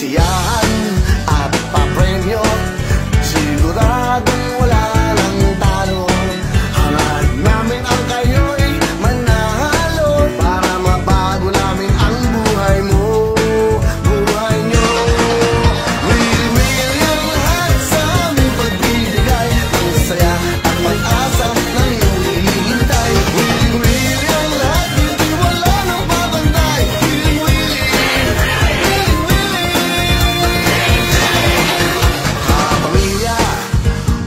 kasiyahan at papremyo, siguradong wala nang talo. Hangad namin ang kayo'y manalo para mabago namin ang buhay mo, buhay nyo. Will ang lahat sa aming pagbibigay, ang saya at pag-asa ng iyong hinihintay. Will ang lahat, hindi wala nang babantay. Kapamilya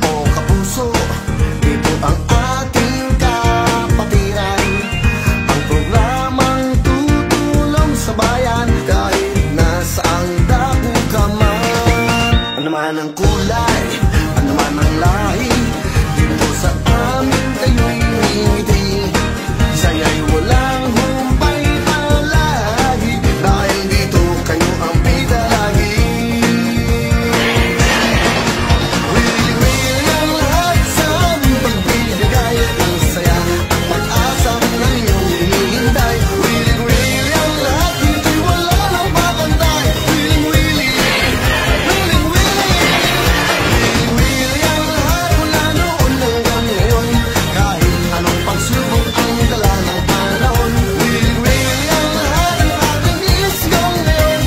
o kapuso, ito ang ating kapatiran. Ang programang tutulong sa bayan kahit nasaang dako ka man. Ano man ang kulay, ano man ang lahi, dito sa amin kayo'y ngiti. Saya'y walang humpay palagi, dahil dito kayo ang bida lagi. Will ang lahat sa aming pagbibigay, ang saya at pag-asa ng iyong hinihintay. Will ang lahat, hindi wala nang babantay. Will ang lahat mula noon hanggang ngayon, kahit anong pagsubok ang dala ng panahon. Will ang lahat ang ating isgaw ngayon.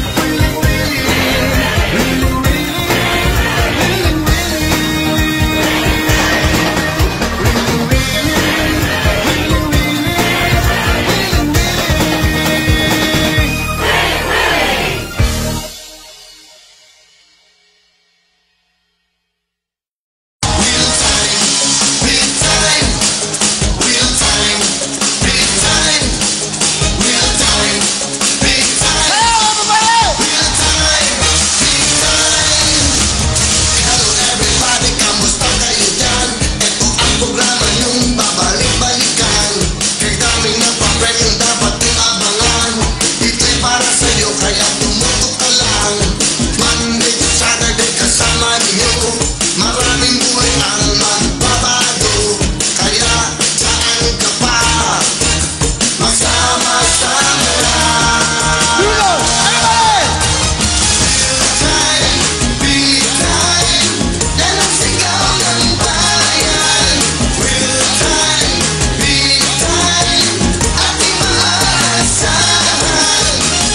Everybody, kamusta kayo dyan? Ito ang programa yung babalik-balikan. Kay daming napapremyong dapat iabangan. Ito'y para sa'yo kaya tumutok ka lang. Monday to Saturday kasama niyo, maraming buhay ang magbabago. Kaya saan ka pa? Magsama-sama lang. Big time, yan ang sigaw ng bayan. Real time, big time, ating maasahan.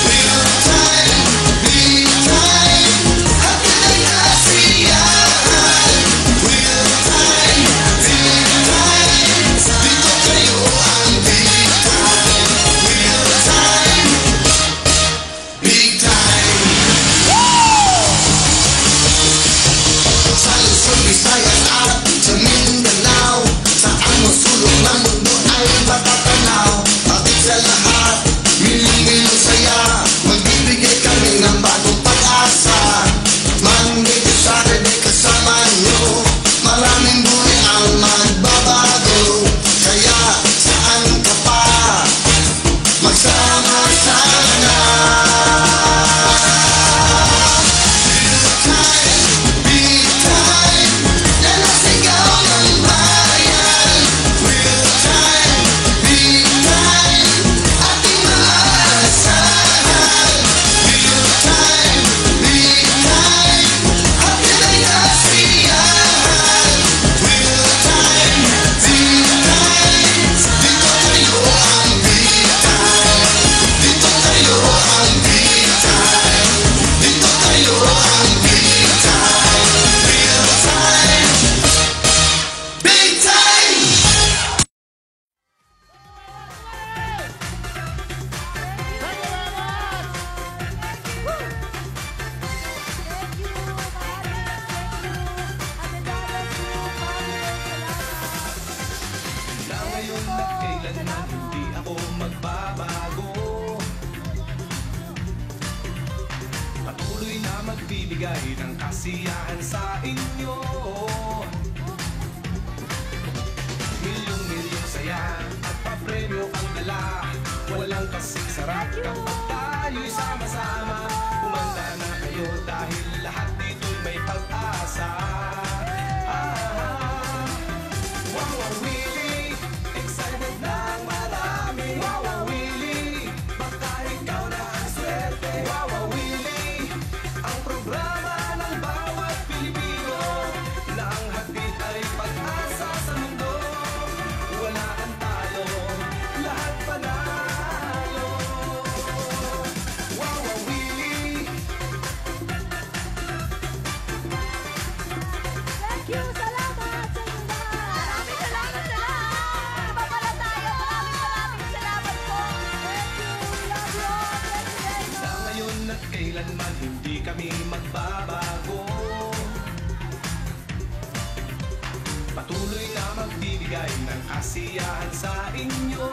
Real time, big time, ating ay kasiyahan. Real time, big time, dito kayo ang big time. Real time, big time. Sa Luzon, Visayas at sa Mindanao, saan mo sulok ng mundo ay matatanaw. Atin sa lahat, miling-miling saya, magbibigay kami ng bagong pag-asa. Monday to Saturday kasama nyo, maraming buhay ang magbabago. Kaya saan ka pa? Magsama-sama na. Big time, yan ang sigaw ng bayan. Real time, big time, ating maasahan. Real time, big time, ating ay kasiyahan. Real time, big time, dito kayo ang big time. Dito kayo ang big time. Dito kayo ang big time. Real time, big time. Na ngayon at kailanman hindi ako magbabago. Patuloy na magbibigay ng kasiyahan sa inyo. Milyong-milyong saya at papremyo ang dala. Walang kasing sarap kapag tayo'y sama-sama. Kumanda na kayo dahil lahat dito'y may pag-asa. Wow, Willie, excited ng marami. Wow, Willie, baka ikaw na ang swerte. Wow, Willie, ang Thank you! Salamat sa inyo lahat! Maraming salamat sa lahat! Iba pala tayo! Maraming salamat po! Thank you! Love you all! Thank you very Sa much! ngayon at kailanman hindi kami magbabago. Patuloy na magbibigay ng kasiyahan sa inyo.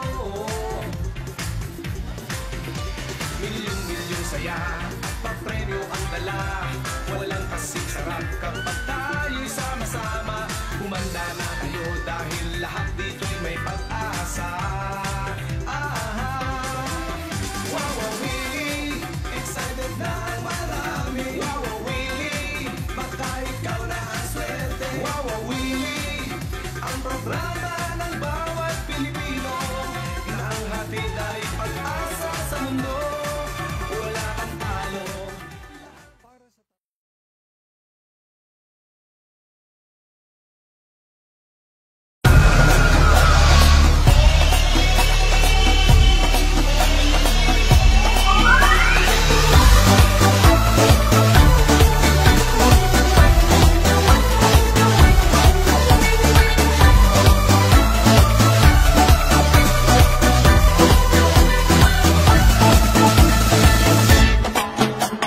Milyong-milyong saya at papremyo ang dala. Walang kasing sarap kapag tayo'y sama-sama. Humanda na kayo dahil lahat dito'y may pag-asa. Wawawili, excited na ang marami. Wawawili, baka ikaw na ang swerte. Wawawili, ang programa ng bawat Pilipino na ang hatid ay pag-asa sa mundo. Wala kang talo.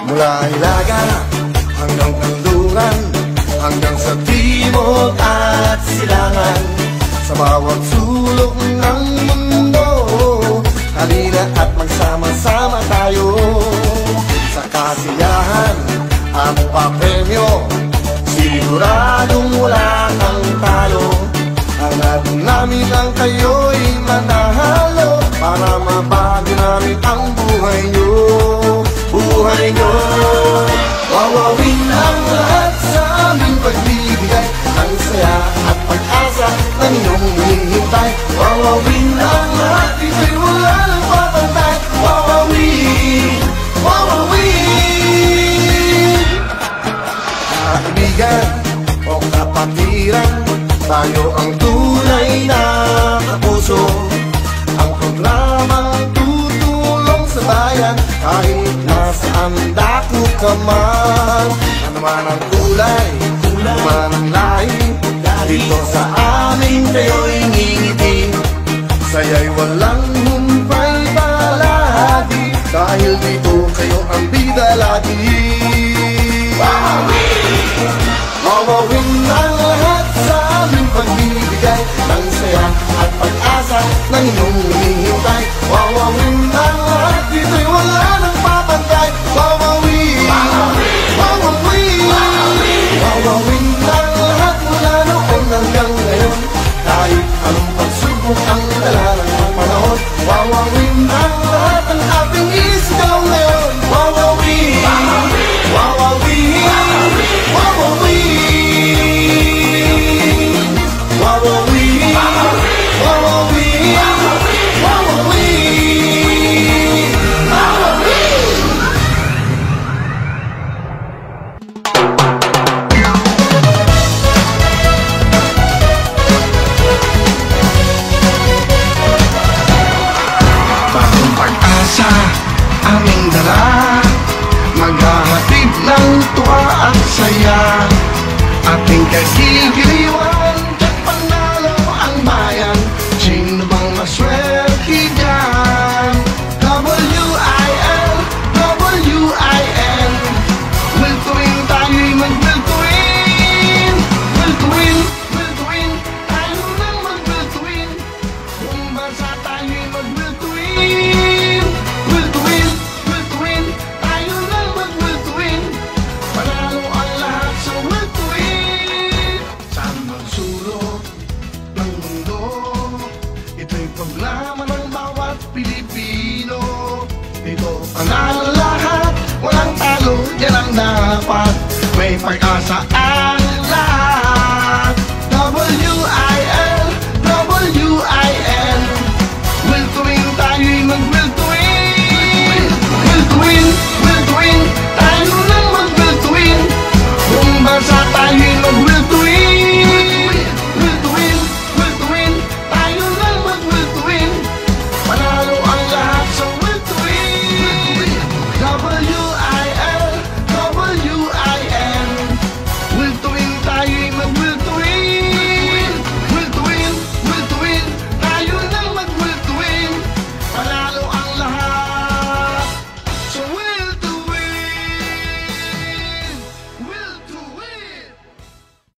Mula Hilaga hanggang Kanlungan, hanggang sa timog at silangan, sa bawat sulok ng mundo, halina at magsama-sama tayo. Sa kasiyahan at papremyo, siguradong wala kang talo. Hangad namin ang kayo'y manahalo, para mabago namin ang buhay nyo. Buhay nyo, wawawin ang lahat sa aming pagbibigay, ang saya at pag-asa ng inyong hinihintay. Wawawin ang lahat, ito'y wala ng papantay. Wawawin, wawawin. Kaibigan o kapatiran, tayo ang tunay na kapuso. Ang programang tutulong sa bayan, kahit nasaan dako ka man. Ano man ang kulay, ano man ang lahi, dito sa amin kayo'y ngingiti. Saya'y walang humpay palagi, dahil dito kayo ang bida lagi. Wawawin ang lahat sa aming pagbibigay, ng saya at pag-asa ng inyong